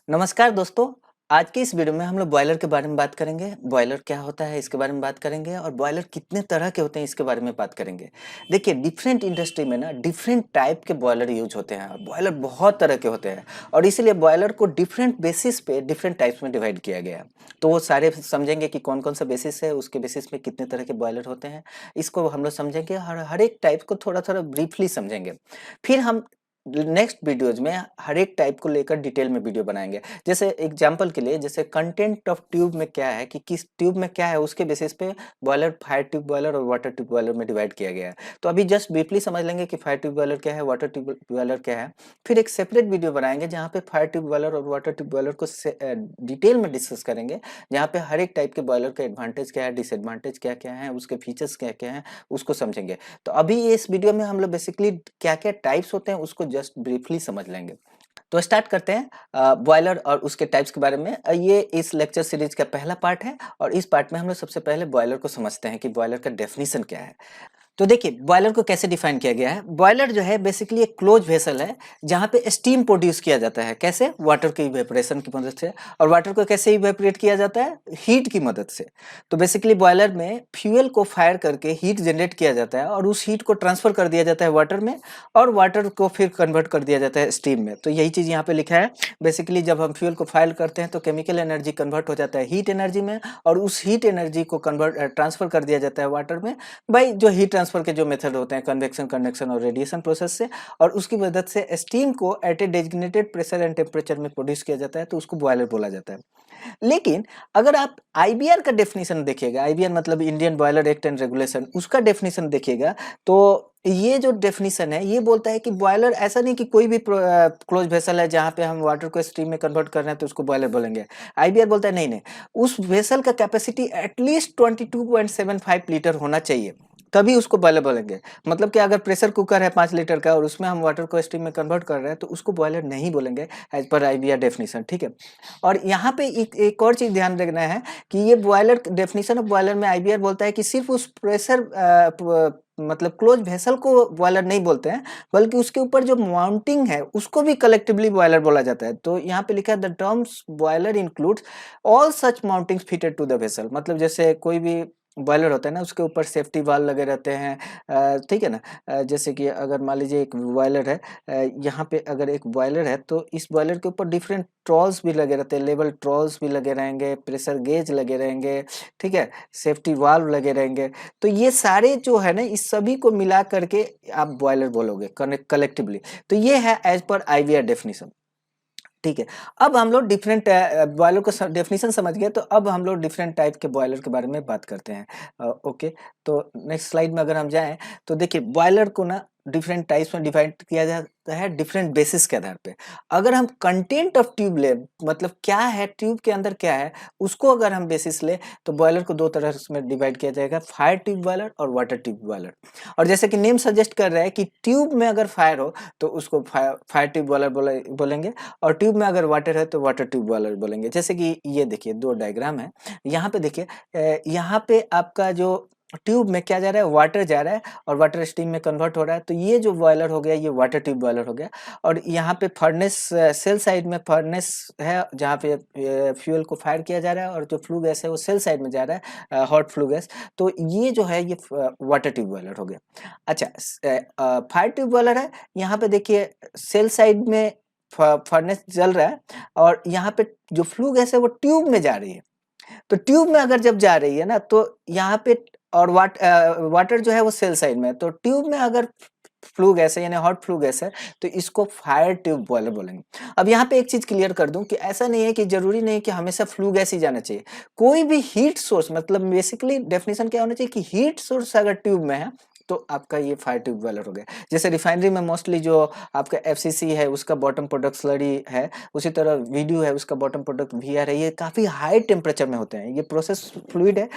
नमस्कार दोस्तों। आज की इस वीडियो में हम लोग बॉयलर के बारे में बात करेंगे। बॉयलर क्या होता है इसके बारे में बात करेंगे और बॉयलर कितने तरह के होते हैं इसके बारे में बात करेंगे। देखिए, डिफरेंट इंडस्ट्री में ना डिफरेंट टाइप के बॉयलर यूज होते हैं और बॉयलर बहुत तरह के होते हैं और इसीलिए बॉयलर को डिफरेंट बेसिस पे डिफरेंट टाइप्स में डिवाइड किया गया है। तो वो सारे समझेंगे कि कौन कौन सा बेसिस है, उसके बेसिस पे कितने तरह के बॉयलर होते हैं। इसको हम लोग समझेंगे, हर एक टाइप को थोड़ा थोड़ा ब्रीफली समझेंगे। फिर हम नेक्स्ट वीडियोज में हर एक टाइप को लेकर डिटेल में वीडियो बनाएंगे। जैसे एग्जांपल के लिए, जैसे कंटेंट ऑफ ट्यूब में क्या है कि किस ट्यूब में क्या है, उसके बेसिस पे बॉयलर फायर ट्यूब बॉयलर और वाटर ट्यूब बॉयलर में डिवाइड किया गया है। तो अभी जस्ट ब्रीफली समझ लेंगे कि फायर ट्यूब बॉयलर क्या है, वाटर ट्यूब बॉयलर क्या है। फिर एक सेपरेट वीडियो बनाएंगे जहाँ पे फायर ट्यूब बॉयलर और वाटर ट्यूब बॉयलर को डिटेल में डिस्कस करेंगे, जहाँ पे हर एक टाइप के बॉयलर का एडवांटेज क्या है, डिसएडवांटेज क्या क्या है, उसके फीचर्स क्या क्या है, उसको समझेंगे। तो अभी इस वीडियो में हम लोग बेसिकली क्या क्या टाइप्स होते हैं उसको जस्ट ब्रीफली समझ लेंगे। तो स्टार्ट करते हैं बॉयलर और उसके टाइप्स के बारे में। ये इस लेक्चर सीरीज का पहला पार्ट है और इस पार्ट में हम लोग सबसे पहले बॉयलर को समझते हैं कि बॉयलर का डेफिनेशन क्या है। तो देखिए, बॉयलर को कैसे डिफाइन किया गया है। बॉयलर जो है बेसिकली एक क्लोज वेसल है जहाँ पे स्टीम प्रोड्यूस किया जाता है। कैसे? वाटर के इवेपोरेशन की मदद से। और वाटर को कैसे इवेपोरेट किया जाता है? हीट की मदद से। तो बेसिकली बॉयलर में फ्यूल को फायर करके हीट जनरेट किया जाता है और उस हीट को ट्रांसफर कर दिया जाता है वाटर में और वाटर को फिर कन्वर्ट कर दिया जाता है स्टीम में। तो यही चीज़ यहाँ पे लिखा है। बेसिकली जब हम फ्यूल को फायर करते हैं तो केमिकल एनर्जी कन्वर्ट हो जाता है हीट एनर्जी में और उस हीट एनर्जी को ट्रांसफर कर दिया जाता है वाटर में भाई, जो हीट ट्रांसफर के जो मेथड होते हैं कन्वेक्शन, कंडक्शन और रेडिएशन प्रोसेस से, और उसकी मदद से स्टीम को at a designated pressure and temperature में प्रोड्यूस किया जाता है, तो उसको बॉयलर बोला जाता है। लेकिन अगर आप आईबीआर का डेफिनेशन देखिएगा, आईबीआर मतलब Indian boiler act and regulation, उसका डेफिनेशन देखिएगा तो ये जो डेफिनेशन है ये बोलता है कि बॉयलर ऐसा नहीं कि कोई भी क्लोज वेसल है जहाँ पे हम वाटर को स्टीम में कन्वर्ट कर रहे हैं तो उसको बॉयलर बोलेंगे। आईबीआर बोलता है नहीं नहीं, उस वेसल का कैपेसिटी एटलीस्ट 22.75 लीटर होना चाहिए, तभी उसको बॉयलर बोलेंगे। मतलब कि अगर प्रेशर कुकर है 5 लीटर का और उसमें हम वाटर को स्टीम में कन्वर्ट कर रहे हैं तो उसको बॉयलर नहीं बोलेंगे एज पर आईबीआर डेफिनेशन। ठीक है। और यहाँ पे एक और चीज ध्यान रखना है कि ये बॉयलर डेफिनेशन ऑफ बॉयलर में आईबीआर बोलता है कि सिर्फ उस प्रेशर मतलब क्लोज वेसल को बॉयलर नहीं बोलते हैं, बल्कि उसके ऊपर जो माउंटिंग है उसको भी कलेक्टिवली बॉयलर बोला जाता है। तो यहाँ पे लिखा है the terms boiler includes all such mountings fitted to the vessel. मतलब जैसे कोई भी बॉयलर होता है ना, उसके ऊपर सेफ्टी वाल लगे रहते हैं। ठीक है ना। जैसे कि अगर मान लीजिए एक बॉयलर है, यहाँ पे अगर एक बॉयलर है तो इस बॉयलर के ऊपर डिफरेंट ट्रॉल्स भी लगे रहते हैं, लेवल ट्रॉल्स भी लगे रहेंगे, प्रेशर गेज लगे रहेंगे, ठीक है, सेफ्टी वाल्व लगे रहेंगे। तो ये सारे जो है ना, इस सभी को मिला करके आप बॉयलर बोलोगे कलेक्टिवली। तो ये है एज पर आईवीआर डेफिनेशन। ठीक है। अब हम लोग डिफरेंट बॉयलर को डेफिनेशन समझ गए, तो अब हम लोग डिफरेंट टाइप के बॉयलर के बारे में बात करते हैं। ओके। तो नेक्स्ट स्लाइड में अगर हम जाएं तो देखिए, बॉयलर को ना डिफरेंट टाइप्स में डिवाइड किया जाता है डिफरेंट बेसिस के आधार पे। अगर हम कंटेंट ऑफ ट्यूब ले, मतलब क्या है ट्यूब के अंदर क्या है, उसको अगर हम बेसिस ले तो बॉयलर को दो तरह में डिवाइड किया जाएगा, फायर ट्यूब बॉयलर और वाटर ट्यूब बॉयलर। और जैसे कि नेम सजेस्ट कर रहा है कि ट्यूब में अगर फायर हो तो उसको फायर ट्यूब बॉयलर बोलेंगे, और ट्यूब में अगर वाटर है तो वाटर ट्यूब वालर बोलेंगे। जैसे कि ये देखिए दो डायग्राम है, यहाँ पे देखिए, यहाँ पे आपका जो ट्यूब में क्या जा रहा है, वाटर जा रहा है और वाटर स्टीम में कन्वर्ट हो रहा है। तो ये जो बॉयलर हो गया ये वाटर ट्यूब बॉयलर हो गया। और यहाँ पे फर्नेस, सेल साइड में फर्नेस है जहाँ पे फ्यूल को फायर किया जा रहा है, और जो फ्लू गैस है वो सेल साइड में जा रहा है, हॉट फ्लू गैस। तो ये जो है ये वाटर ट्यूब बॉयलर हो गया। अच्छा, फायर ट्यूब बॉयलर है, यहाँ पे देखिए सेल साइड में फर्नेस जल रहा है और यहाँ पे जो फ्लू गैस है वो ट्यूब में जा रही है। तो ट्यूब में अगर जब जा रही है ना तो यहाँ पे, और वाटर जो है वो सेल साइड में है, तो ट्यूब में अगर फ्लू गैस है यानी हॉट फ्लू गैस है तो इसको फायर ट्यूब बॉयलर बोलेंगे। अब यहाँ पे एक चीज क्लियर कर दूं कि ऐसा नहीं है कि जरूरी नहीं कि हमेशा फ्लू गैस ही जाना चाहिए। कोई भी हीट सोर्स, मतलब बेसिकली डेफिनेशन क्या होना चाहिए कि हीट सोर्स अगर ट्यूब में है तो आपका ये फायर ट्यूब बॉयलर हो गया। जैसे रिफाइनरी में मोस्टली जो आपका एफसीसी है उसका बॉटम प्रोडक्ट स्लरी है, उसी तरह वीडियो है उसका बॉटम प्रोडक्ट वीआर है, ये काफी हाई टेम्परेचर में होते हैं। ये प्रोसेस फ्लूइड है,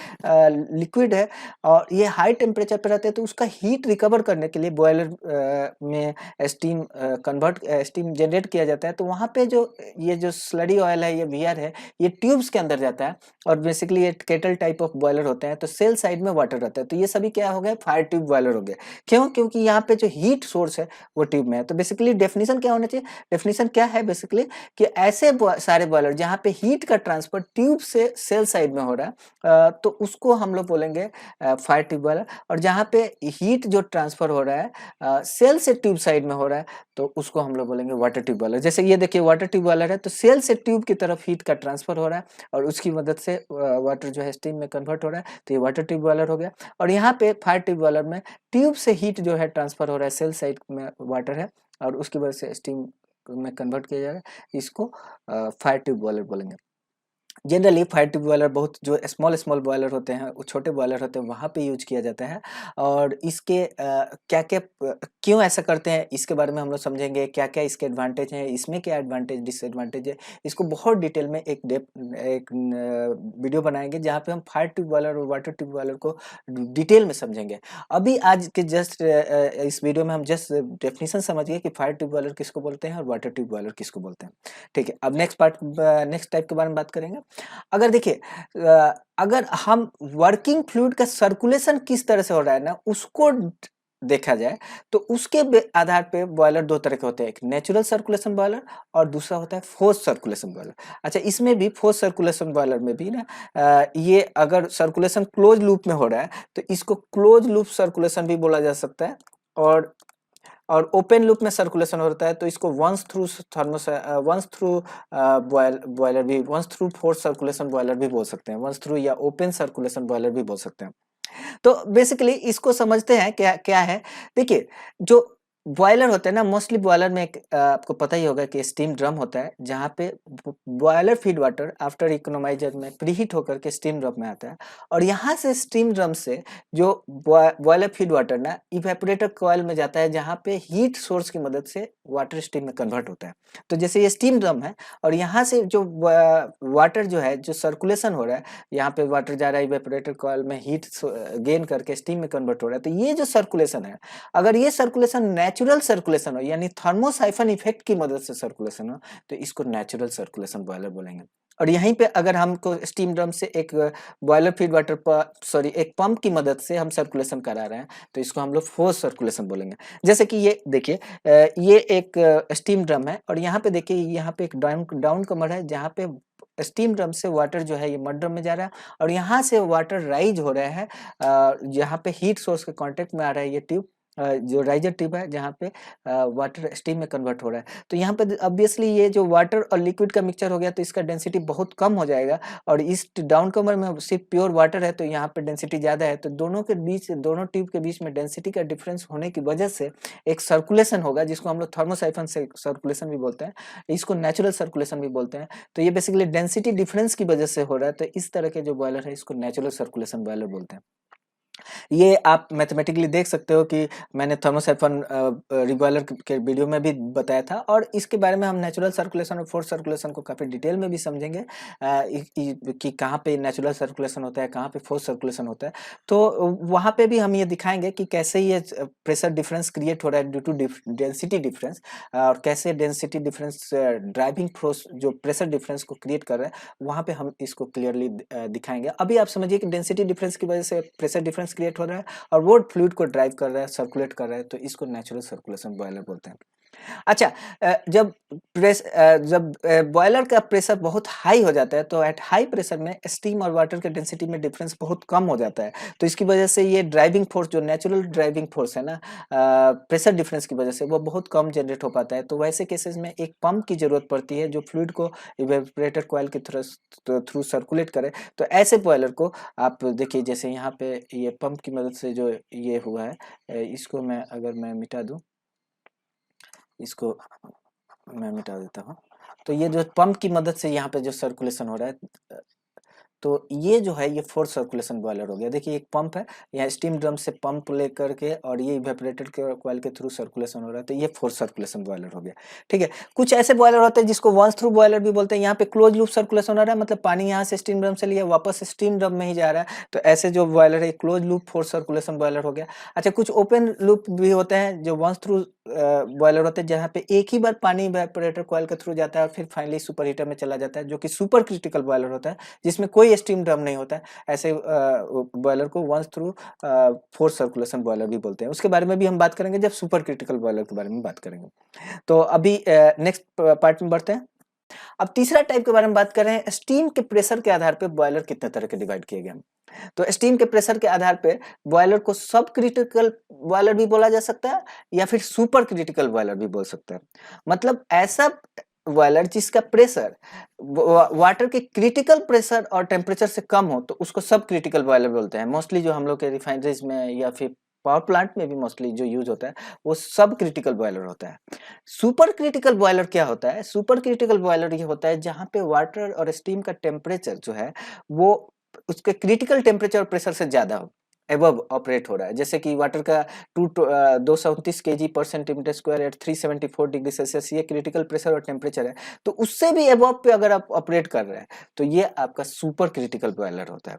लिक्विड है, और ये हाई टेम्परेचर पे रहते हैं। तो उसका हीट रिकवर करने के लिए बॉयलर में स्टीम जनरेट किया जाता है। तो वहाँ पे जो ये जो स्लरी ऑयल है, ये वीआर है, ये ट्यूब्स के अंदर जाता है और बेसिकली ये केटल टाइप ऑफ बॉयलर होते हैं। तो सेल साइड में वाटर रहता है। तो ये सभी क्या हो गए, फायर ट्यूब बॉयलर हो गया। क्यों? क्योंकि यहाँ पे जो हीट सोर्स है वो ट्यूब में है। तो बेसिकली डेफिनेशन क्या होना चाहिए? डेफिनेशन क्या है बेसिकली कि ऐसे सारे बॉयलर जहाँ पे हीट का ट्रांसफर ट्यूब से सेल साइड में हो रहा है, तो उसको हम लोग बोलेंगे फायर ट्यूब बॉयलर। और जहाँ पे हीट जो ट्रांसफर हो रहा है सेल से ट्यूब साइड में हो रहा है, तो उसको हम लोग बोलेंगे वाटर ट्यूब बॉयलर। जैसे ये देखिए वाटर ट्यूब बॉयलर है, तो सेल से ट्यूब की तरफ हीट का ट्रांसफर हो रहा है और उसकी मदद से वाटर जो है स्टीम में कन्वर्ट हो रहा है, तो ये वाटर ट्यूब बॉयलर हो गया। और यहाँ पे फायर ट्यूब बॉयलर में ट्यूब से हीट जो है ट्रांसफर हो रहा है, सेल साइड में वाटर है और उसकी वजह से स्टीम में कन्वर्ट किया जाएगा, इसको फायर ट्यूब बॉयलर बोलेंगे। जनरली फायर ट्यूब बॉयलर बहुत जो स्मॉल स्मॉल बॉयलर होते हैं, वो छोटे बॉयलर होते हैं, वहाँ पे यूज किया जाता है। और इसके क्या क्या क्यों ऐसा करते हैं इसके बारे में हम लोग समझेंगे, क्या क्या इसके एडवांटेज हैं, इसमें क्या एडवांटेज डिसएडवांटेज है, इसको बहुत डिटेल में एक वीडियो बनाएंगे जहाँ पे हम फायर ट्यूब बॉयलर और वाटर ट्यूब बॉयलर को डिटेल में समझेंगे। अभी आज के जस्ट इस वीडियो में हम जस्ट डेफिनेशन समझिए कि फायर ट्यूब बॉयलर किसको बोलते हैं और वाटर ट्यूब बॉयलर किसको बोलते हैं। ठीक है, अब नेक्स्ट टाइप के बारे में बात करेंगे। अगर देखिए अगर हम वर्किंग फ्लूइड का सर्कुलेशन किस तरह से हो रहा है ना, उसको देखा जाए, तो उसके आधार पे बॉयलर दो तरह के होते हैं, एक नेचुरल सर्कुलेशन बॉयलर और दूसरा होता है फोर्स सर्कुलेशन बॉयलर। अच्छा, इसमें भी फोर्स सर्कुलेशन बॉयलर में भी ना ये अगर सर्कुलेशन क्लोज लूप में हो रहा है तो इसको क्लोज लूप सर्कुलेशन भी बोला जा सकता है। और ओपन लूप में सर्कुलेशन होता है तो इसको वंस थ्रू बॉयलर भी, once through force circulation boiler भी बोल सकते हैं, वंस थ्रू या ओपन सर्कुलेशन बॉयलर भी बोल सकते हैं। तो बेसिकली इसको समझते हैं क्या क्या है। देखिए, जो बॉयलर होता है ना, मोस्टली बॉयलर में एक आपको पता ही होगा कि स्टीम ड्रम होता है, जहाँ पे boiler feed water after economiser में प्रीहीट होकर के स्टीम ड्रम में आता है। और यहाँ से स्टीम ड्रम से जो बॉयलर फीड वाटर ना इवेपोरेटर कॉइल में जाता है, जहाँ पे हीट सोर्स की मदद से वाटर स्टीम में कन्वर्ट होता है। तो जैसे ये स्टीम ड्रम है और यहाँ से जो वाटर जो है, जो सर्कुलेशन हो रहा है, यहाँ पे वाटर जा रहा है इवेपोरेटर कॉइल में, हीट गेन करके स्टीम में कन्वर्ट हो रहा है। तो ये जो सर्कुलेशन है, अगर ये सर्कुलेशन नेचुरल सर्कुलेशन हो यानी थर्मोसाइफन इफेक्ट की मदद से सर्कुलेशन हो, तो इसको नेचुरल सर्कुलेशन बॉयलर बोलेंगे। और यहीं पे अगर हमको स्टीम ड्रम से एक बॉयलर फीड वाटर एक पंप की मदद से हम सर्कुलेशन करा रहे हैं, तो इसको हम लोग फोर्स सर्कुलेशन बोलेंगे। जैसे कि ये देखिए, ये एक स्टीम ड्रम है और यहाँ पे देखिए, यहाँ पे एक डाउन कमर है, जहाँ पे स्टीम ड्रम से वाटर जो है ये मड ड्रम में जा रहा है और यहाँ से वाटर राइज हो रहा है, यहाँ पे हीट सोर्स के कांटेक्ट में आ रहा है ये ट्यूब, जो राइजर ट्यूब है, जहाँ पे वाटर स्टीम में कन्वर्ट हो रहा है। तो यहाँ पे ऑब्वियसली ये जो वाटर और लिक्विड का मिक्सचर हो गया, तो इसका डेंसिटी बहुत कम हो जाएगा। और इस डाउन कमर में सिर्फ प्योर वाटर है, तो यहाँ पे डेंसिटी ज़्यादा है। तो दोनों ट्यूब के बीच में डेंसिटी का डिफरेंस होने की वजह से एक सर्कुलेशन होगा, जिसको हम लोग थर्मोसाइफन से सर्कुलेशन भी बोलते हैं, इसको नेचुरल सर्कुलेशन भी बोलते हैं। तो ये बेसिकली डेंसिटी डिफरेंस की वजह से हो रहा है। तो इस तरह के जो बॉयलर है, इसको नेचुरल सर्कुलेशन बॉयलर बोलते हैं। ये आप मैथमेटिकली देख सकते हो कि मैंने थर्मोसाइफन रिबॉयलर के वीडियो में भी बताया था, और इसके बारे में हम नेचुरल सर्कुलेशन और फोर्स सर्कुलेशन को काफ़ी डिटेल में भी समझेंगे कि कहाँ पे नेचुरल सर्कुलेशन होता है, कहाँ पे फोर्स सर्कुलेशन होता है। तो वहाँ पे भी हम ये दिखाएंगे कि कैसे ये प्रेशर डिफरेंस क्रिएट हो रहा है ड्यू टू डेंसिटी डिफरेंस, और कैसे डेंसिटी डिफरेंस ड्राइविंग फोर्स जो प्रेशर डिफरेंस को क्रिएट कर रहा है, वहाँ पे हम इसको क्लियरली दिखाएंगे। अभी आप समझिए कि डेंसिटी डिफरेंस की वजह से प्रेशर डिफरेंस क्रिएट हो रहा है और वो फ्लूइड को ड्राइव कर रहा है, सर्कुलेट कर रहा है, तो इसको नेचुरल सर्कुलेशन बॉयलर बोलते हैं। अच्छा, जब बॉयलर का प्रेशर बहुत हाई हो जाता है, तो एट हाई प्रेशर में स्टीम और वाटर के डेंसिटी में डिफरेंस बहुत कम हो जाता है। तो इसकी वजह से ये ड्राइविंग फोर्स, जो नेचुरल ड्राइविंग फोर्स है ना, प्रेशर डिफरेंस की वजह से वो बहुत कम जनरेट हो पाता है। तो वैसे केसेस में एक पंप की जरूरत पड़ती है जो फ्लूइड को इवेपोरेटर कॉइल के थ्रू सर्कुलेट करे। तो ऐसे बॉयलर को आप देखिए, जैसे यहाँ पे ये पंप की मदद से जो ये हुआ है, इसको मैं अगर मैं मिटा दूं, इसको मैं मिटा देता हूँ। तो ये जो पंप की मदद से यहाँ पे जो सर्कुलेशन हो रहा है, तो ये जो है ये फोर्स सर्कुलेशन बॉयलर हो गया। देखिए, एक पंप है, यहाँ स्टीम ड्रम से पंप लेकर के और ये इवेपोरेटर के कॉइल के थ्रू सर्कुलेशन हो रहा है, तो ये फोर्स सर्कुलेशन बॉयलर हो गया। ठीक है, कुछ ऐसे बॉयलर होते हैं जिसको वंस थ्रू बॉयलर भी बोलते हैं। यहाँ पे क्लोज लूप सर्कुलेशन हो रहा है, मतलब पानी यहाँ से स्टीम ड्रम से लिया वापस स्टीम ड्रम में ही जा रहा है, तो ऐसे जो बॉयलर है close loop force circulation boiler हो गया। अच्छा, कुछ ओपन लूप भी होते हैं जो वंस थ्रू बॉयलर होते हैं जहाँ पे एक ही बार पानी इवेपोरेटर कॉइल के थ्रू जाता है और फिर फाइनली सुपर हीटर में चला जाता है, जो कि सुपर क्रिटिकल बॉयलर होता है जिसमें कोई स्टीम ड्रम नहीं होता है। ऐसे बॉयलर को once through force circulation boiler भी बोलते हैं। उसके बारे में भी हम बात करेंगे जब सुपर क्रिटिकल बॉयलर के बारे में बात करेंगे। तो अभी नेक्स्ट पार्ट में बढ़ते हैं। अब तीसरा टाइप के बारे में बात कर रहे हैं, स्टीम के प्रेशर के आधार पे बॉयलर कितने तरह के डिवाइड किए गए हैं। तो स्टीम के प्रेशर के आधार पे बॉयलर को सब क्रिटिकल बॉयलर भी बोला जा सकता है या फिर सुपर क्रिटिकल बॉयलर भी बोल सकते हैं। मतलब ऐसा बॉयलर जिसका प्रेशर वाटर के क्रिटिकल प्रेशर और टेम्परेचर से कम हो तो उसको सब क्रिटिकल बॉयलर बोलते हैं। मोस्टली जो हम लोग के रिफाइनरीज में या फिर पावर प्लांट में भी मोस्टली जो यूज होता है वो सब क्रिटिकल बॉयलर होता है। सुपर क्रिटिकल बॉयलर क्या होता है? सुपर क्रिटिकल बॉयलर ये होता है जहां पे वाटर और स्टीम का टेम्परेचर जो है वो उसके क्रिटिकल टेम्परेचर और प्रेशर से ज्यादा हो, एबव ऑपरेट हो रहा है। जैसे कि वाटर का 229 kg per centimetre square at 374 degree Celsius ये क्रिटिकल प्रेशर और टेम्परेचर है। तो उससे भी एबव पे अगर आप ऑपरेट कर रहे हैं तो ये आपका सुपर क्रिटिकल बॉयलर होता है।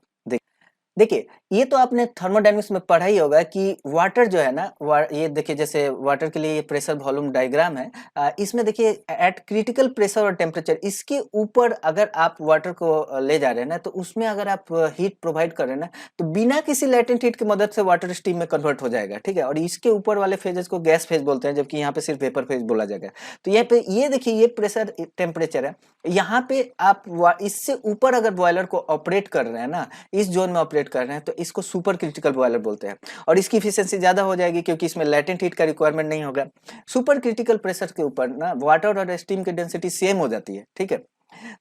देखिए, ये तो आपने थर्मोडायनामिक्स में पढ़ा ही होगा कि वाटर जो है ना, ये देखिए जैसे वाटर के लिए ये प्रेशर वॉल्यूम डायग्राम है। इसमें देखिए एट क्रिटिकल प्रेशर और टेम्परेचर इसके ऊपर अगर आप वाटर को ले जा रहे हैं ना, तो उसमें अगर आप हीट प्रोवाइड कर रहे हैं ना, तो बिना किसी लैटेंट हीट की मदद से वाटर स्टीम में कन्वर्ट हो जाएगा, ठीक है। और इसके ऊपर वाले फेजेस को गैस फेज बोलते हैं, जबकि यहाँ पे सिर्फ वेपर फेज बोला जाएगा। तो यहाँ पे ये देखिए ये प्रेशर टेम्परेचर है, यहाँ पे आप इससे ऊपर अगर बॉयलर को ऑपरेट कर रहे हैं ना, इस जोन में ऑपरेट कर रहे हैं, तो इसको सुपर क्रिटिकल बॉयलर बोलते हैं। और इसकी इफिशियंसी ज्यादा हो जाएगी क्योंकि इसमें लैटेंट हीट का रिक्वायरमेंट नहीं होगा। सुपर क्रिटिकल प्रेशर के ऊपर ना वाटर और स्टीम की डेंसिटी सेम हो जाती है, ठीक है।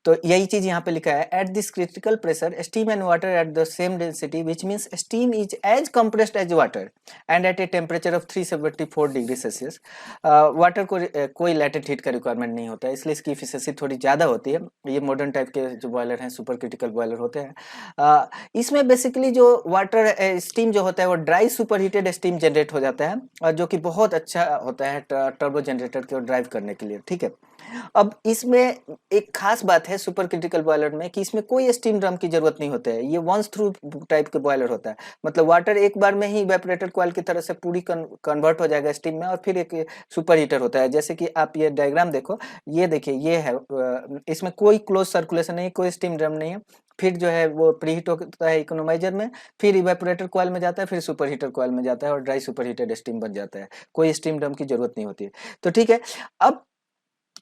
तो यही चीज यहाँ पे लिखा है, at this critical pressure steam and water at the same density which means steam is as compressed as water and at a temperature of 374 degree Celsius. Water को कोई लैटेंट हीट का रिक्वायरमेंट नहीं होता है, इसलिए इसकी इफिशियंसी थोड़ी ज्यादा होती है। ये मॉडर्न टाइप के जो बॉयलर हैं सुपर क्रिटिकल बॉयलर होते हैं। इसमें बेसिकली जो वाटर स्टीम जो होता है वो dry super heated steam generate हो जाता है, और जो कि बहुत अच्छा होता है टर्बो जनरेटर को ड्राइव करने के लिए, ठीक है। अब इसमें एक खास बात है सुपर क्रिटिकल बॉयलर में कि इसमें कोई स्टीम ड्रम की जरूरत नहीं होता है, ये वंस थ्रू टाइप के बॉयलर होता है। मतलब वाटर एक बार में ही इवेपोरेटर कॉइल की तरह से पूरी कन्वर्ट हो जाएगा स्टीम में, और फिर एक सुपर हीटर होता है। जैसे कि आप ये डायग्राम देखो, ये देखिए ये है, इसमें कोई क्लोज सर्कुलेशन नहीं, कोई स्टीम ड्रम नहीं है। फिर जो है वो प्रीहीट होता है इकोनोमाइजर में, फिर इवेपोरेटर कॉइल में जाता है, फिर सुपर हीटर कॉइल में जाता है और ड्राई सुपर हीटेड स्टीम बन जाता है। कोई स्टीम ड्रम की जरूरत नहीं होती है। तो ठीक है, अब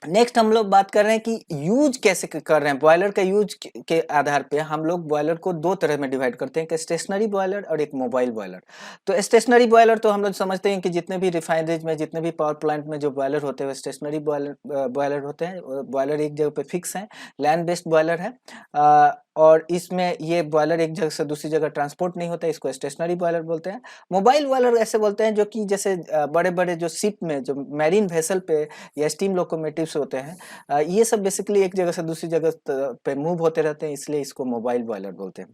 नेक्स्ट हम लोग बात कर रहे हैं कि यूज कैसे कर रहे हैं बॉयलर का। यूज के आधार पे हम लोग बॉयलर को दो तरह में डिवाइड करते हैं, एक स्टेशनरी बॉयलर और एक मोबाइल बॉयलर। तो स्टेशनरी बॉयलर तो हम लोग समझते हैं कि जितने भी रिफाइनरीज में, जितने भी पावर प्लांट में जो बॉयलर होते हैं वो स्टेशनरी बॉयलर होते हैं। बॉयलर एक जगह पे फिक्स है, लैंड बेस्ड बॉयलर है। और इसमें ये बॉयलर एक जगह से दूसरी जगह ट्रांसपोर्ट नहीं होता है, इसको स्टेशनरी बॉयलर बोलते हैं। मोबाइल बॉयलर ऐसे बोलते हैं जो कि जैसे बड़े बड़े जो शिप में, जो मैरीन वेसल पे या स्टीम लोकोमोटिव्स होते हैं, ये सब बेसिकली एक जगह से दूसरी जगह पे मूव होते रहते हैं, इसलिए इसको मोबाइल बॉयलर बोलते हैं,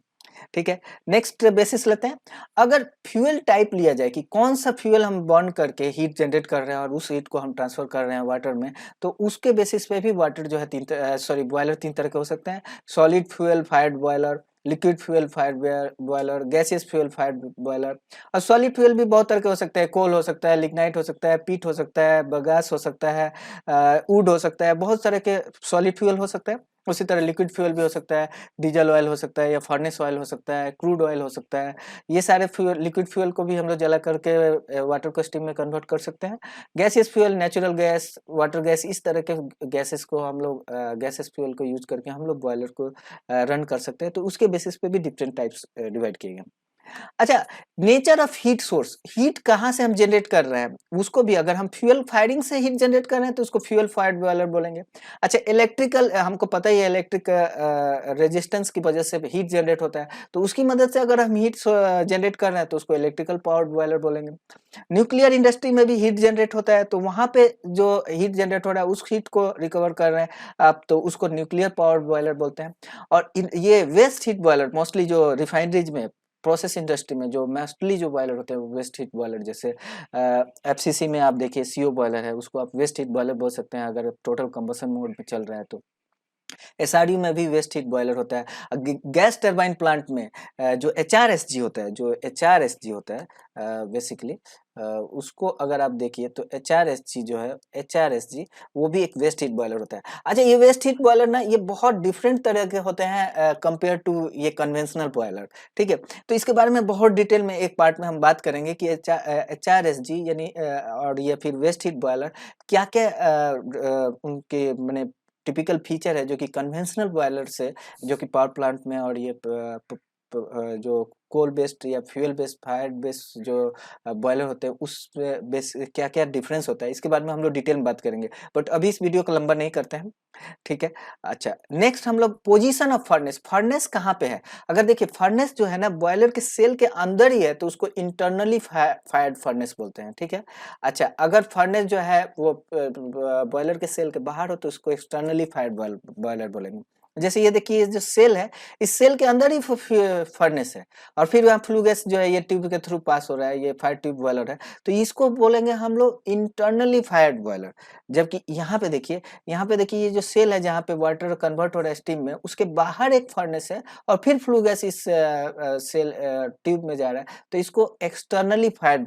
ठीक है। नेक्स्ट बेसिस लेते हैं, अगर फ्यूल टाइप लिया जाए कि कौन सा फ्यूल हम बर्न करके हीट जनरेट कर रहे हैं और उस हीट को हम ट्रांसफर कर रहे हैं वाटर में, तो उसके बेसिस पे भी वाटर जो है बॉयलर तीन तरह के हो सकते हैं। Solid fuel fired boiler, liquid fuel fired boiler, gaseous fuel fired boiler. और सॉलिड फ्यूल भी बहुत तरह के हो सकते हैं, कोल हो सकता है, लिग्नाइट हो सकता है, पीट हो सकता है, बगास हो सकता है, वुड हो सकता है, बहुत तरह के सॉलिड फ्यूल हो सकते हैं। उसी तरह लिक्विड फ्यूल भी हो सकता है, डीजल ऑयल हो सकता है, या फर्नेस ऑयल हो सकता है, क्रूड ऑयल हो सकता है। ये सारे फ्यूल, लिक्विड फ्यूल को भी हम लोग जला करके वाटर को स्टीम में कन्वर्ट कर सकते हैं। Gaseous fuel, natural gas, water gas, इस तरह के गैसेस को हम लोग गैसेस फ्यूल को यूज करके हम लोग बॉयलर को रन कर सकते हैं। तो उसके बेसिस पे भी डिफरेंट टाइप्स डिवाइड किए गए। अच्छा, nature of heat source, heat कहाँ से हम जनरेट कर रहे हैं उसको भी, अगर हम फ्यूल फायरिंग से हीट जनरेट कर रहे हैं तो उसको फ्यूल फायर्ड बॉयलर बोलेंगे। अच्छा, इलेक्ट्रिकल, हमको पता ही है इलेक्ट्रिक रेजिस्टेंस की वजह से हीट जनरेट होता है, तो उसकी मदद से अगर हम हीट जनरेट कर रहे हैं तो उसको इलेक्ट्रिकल पावर्ड बॉयलर बोलेंगे। न्यूक्लियर इंडस्ट्री में भी हीट जनरेट होता है, तो वहां पे जो हीट जनरेट हो रहा है उस हीट को रिकवर कर रहे हैं आप, तो उसको न्यूक्लियर पावर्ड बॉयलर बोलते हैं। और ये वेस्ट हीट बॉयलर मोस्टली जो रिफाइनरीज में, प्रोसेस इंडस्ट्री में जो मोस्टली जो बॉयलर होते हैं वो वेस्ट हीट बॉयलर, जैसे एफसीसी में आप देखिए सीओ बॉयलर है, उसको आप वेस्ट हीट बॉयलर बोल सकते हैं अगर टोटल कंबशन मोड में चल रहा है तो। एसआरयू में भी वेस्ट हीट बॉयलर होता है। गैस टरबाइन प्लांट में जो एचआरएसजी होता है, बेसिकली उसको अगर आप देखिए तो HRSG जो है, HRSG वो भी एक वेस्ट हीट बॉयलर होता है। अच्छा, ये वेस्ट हीट बॉयलर ना ये बहुत डिफरेंट तरह के होते हैं कंपेयर टू ये कन्वेंशनल बॉयलर, ठीक है। तो इसके बारे में बहुत डिटेल में एक पार्ट में हम बात करेंगे कि HRSG यानी और ये फिर वेस्ट हीट बॉयलर क्या क्या उनके मैंने टिपिकल फीचर है जो कि कन्वेंशनल बॉयलर से, जो कि पावर प्लांट में और ये जो कोल बेस्ड या फ्यूल बेस्ड फायर बेस्ड जो बॉयलर होते हैं उस बेस क्या क्या डिफरेंस होता है, इसके बारे में हम लोग डिटेल में बात करेंगे। बट अभी इस वीडियो को लंबा नहीं करते हैं, ठीक है। अच्छा, नेक्स्ट हम लोग पोजीशन ऑफ फर्नेस, फर्नेस कहाँ पे है। अगर देखिए फर्नेस जो है ना बॉयलर के सेल के अंदर ही है तो उसको इंटरनली फायर्ड फर्नेस बोलते हैं, ठीक है। अच्छा, अगर फर्नेस जो है वो बॉयलर के सेल के बाहर हो तो उसको एक्सटर्नली फायर्ड बॉयलर बोलेंगे। जैसे ये देखिए ये जो सेल है, इस सेल के अंदर ही फर्नेस है और फिर वहाँ फ्लू गैस जो है ये ट्यूब के थ्रू पास हो रहा है, ये फायर ट्यूब बॉयलर है, तो इसको बोलेंगे हम लोग इंटरनली फायर्ड बॉयलर। जबकि यहाँ पे देखिए ये जो सेल है जहाँ पे वाटर कन्वर्ट हो रहा है स्टीम में, उसके बाहर एक फर्नेस है और फिर फ्लू गैस इस सेल ट्यूब में जा रहा है, तो इसको एक्सटर्नली फायर्ड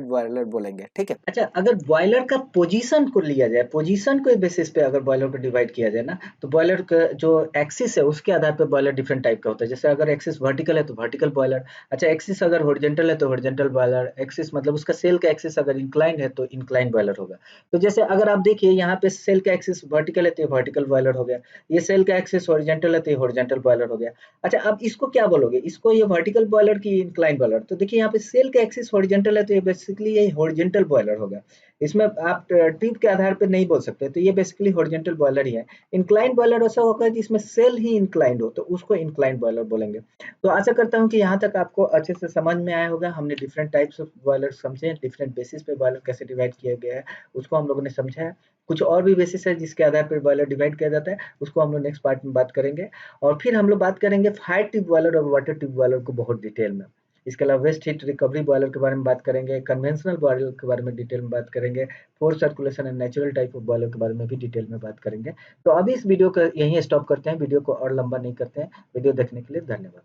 बॉयलर बोलेंगे, ठीक है। अच्छा, अगर बॉयलर का पोजीशन को लिया जाए, पोजीशन के बेसिस पे अगर बॉयलर को डिवाइड किया जाए ना, तो बॉयलर का जो एक्सिस है उसके आधार पे बॉयलर डिफरेंट टाइप का होता है। जैसे अगर एक्सिस वर्टिकल है तो वर्टिकल बॉयलर, अच्छा एक्सिस अगर हॉरिजॉन्टल है तो हॉरिजॉन्टल बॉयलर, एक्सिस मतलब उसका सेल का एक्सिस अगर इंक्लाइंड है तो इंक्लाइंड बॉयलर होगा। तो जैसे अगर आप देखिए यहाँ पे सेल का एक्सिस वर्टिकल है तो ये वर्टिकल बॉयलर हो गया, ये सेल का एक्सिस हॉरिजॉन्टल है तो ये हॉरिजॉन्टल बॉयलर हो गया। अच्छा, अब इसको क्या बोलोगे, इसको ये वर्टिकल बॉयलर की इंक्लाइंड बॉयलर। तो देखिए यहाँ पे सेल का एक्सिस हॉरिजॉन्टल है तो ये बेसिकली ये हॉरिजॉन्टल बॉयलर होगा। इसमें आप ट्यूब के आधार पे नहीं बोल सकते, तो ये बेसिकली हॉरिजॉन्टल बॉयलर ही है। इंक्लाइंड बॉयलर ऐसा होगा जिसमें सेल ही इंक्लाइंड हो तो उसको इंक्लाइंड बॉयलर बोलेंगे। तो आशा करता हूँ कि यहाँ तक आपको अच्छे से समझ में आया होगा। हमने डिफरेंट टाइप्स ऑफ बॉयलर समझे, डिफरेंट बेसिस पे बॉयलर कैसे डिवाइड किया गया है उसको हम लोगों ने समझा है। कुछ और भी बेसिस है जिसके आधार पर बॉयलर डिवाइड किया जाता है, उसको हम लोग नेक्स्ट पार्ट में बात करेंगे। और फिर हम लोग बात करेंगे फायर ट्यूब बॉयलर और वाटर ट्यूब बॉयलर को बहुत डिटेल में। इसके अलावा वेस्ट हीट रिकवरी बॉयलर के बारे में बात करेंगे, कन्वेंशनल बॉयलर के बारे में डिटेल में बात करेंगे, force circulation and natural type of boiler के बारे में भी डिटेल में बात करेंगे। तो अभी इस वीडियो को यहीं स्टॉप करते हैं, वीडियो को और लंबा नहीं करते हैं। वीडियो देखने के लिए धन्यवाद।